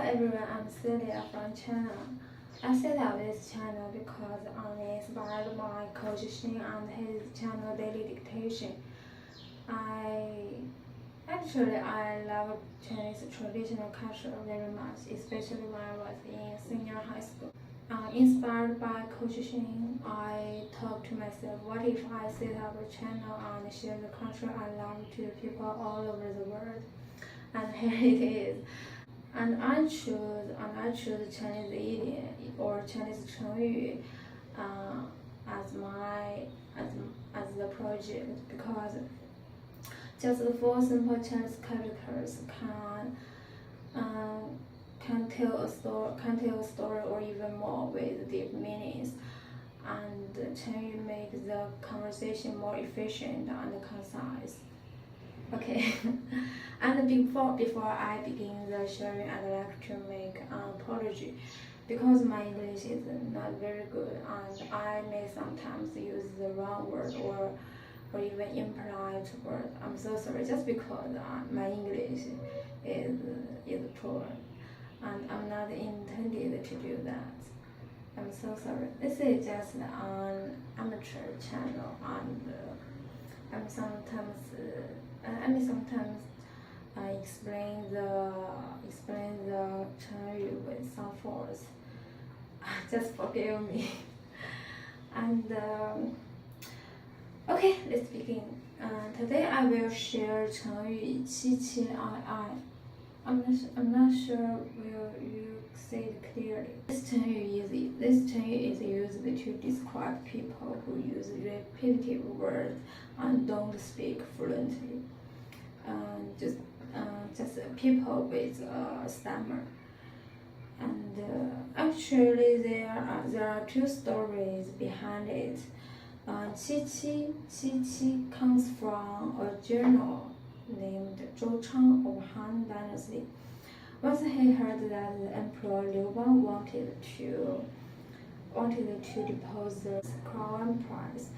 everyone, I'm Celia from China. I set up this channel because I'm inspired by Coach Xin and his channel Daily Dictation. I love Chinese traditional culture very much, especially when I was in senior high school. Inspired by Coach Xin, I thought to myself, what if I set up a channel and share the culture I love to people all over the world? And here it is. And I choose Chinese idiom or Chinese Chengyu as the project because just the 4 simple Chinese characters can tell a story or even more with deep meanings, and Chengyu makes the conversation more efficient and concise. Okay, and before I begin the sharing, I'd like to make an apology because my English is not very good and I may sometimes use the wrong word or even impolite word. I'm so sorry, just because my English is poor and I'm not intended to do that. I'm so sorry. This is just an amateur channel and I sometimes explain the Chengyu with some force. Just forgive me. And okay, let's begin. Today I will share Chengyu期期艾艾. I'm not sure will you say it clearly. This Chengyu is used to describe people who use repetitive words and don't speak fluently. Just people with stammer. And actually there are 2 stories behind it. Qi comes from a general named Zhou Chang of Han Dynasty. Once he heard that the Emperor Liu Bang wanted to depose the crown prince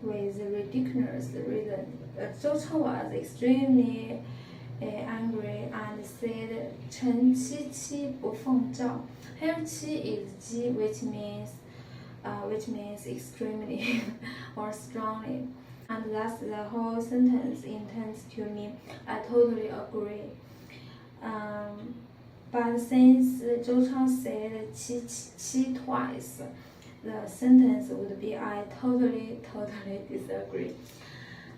with ridiculous reason, Zhou Chang was extremely angry and said, "Chen qi bu feng zhao." Here qi is ji, which means extremely or strongly, and thus the whole sentence intends to mean I totally agree. But since Zhou Chang said qi twice, the sentence would be I totally disagree.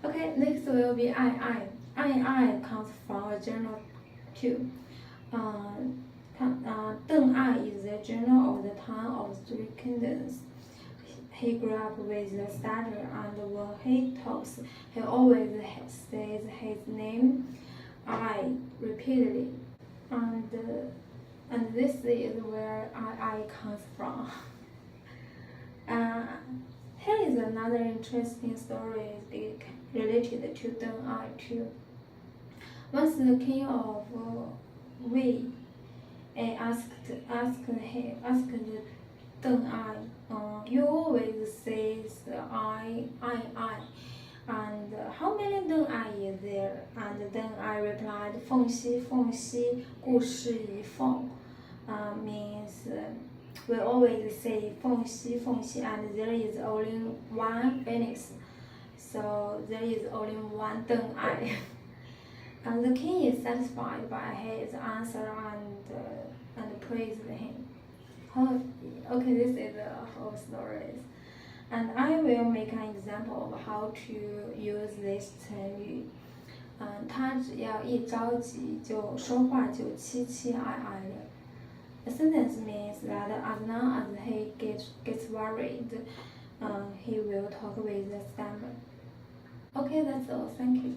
Okay, next will be ai. Ai comes from a general too. Deng Ai is the general of the town of 3 kingdoms. He grew up with a stutter, and when he talks, he always says his name I repeatedly. And this is where I comes from. Here is another interesting story related to Deng Ai too. Once the king of Wei asked Deng Ai, "You always say I, and how many Deng Ai is there?" And Deng Ai replied, "Feng Xi, 故事一凤," means we always say Feng Xi, and there is only one phoenix, so there is only one Deng Ai. And the king is satisfied by his answer and praised him. Okay, this is the whole story. And I will make an example of how to use this 成语。他只要一着急就说话就凄凄哀哀的。The sentence means that as long as he gets worried, he will talk with a stammer. Okay, that's all. Thank you.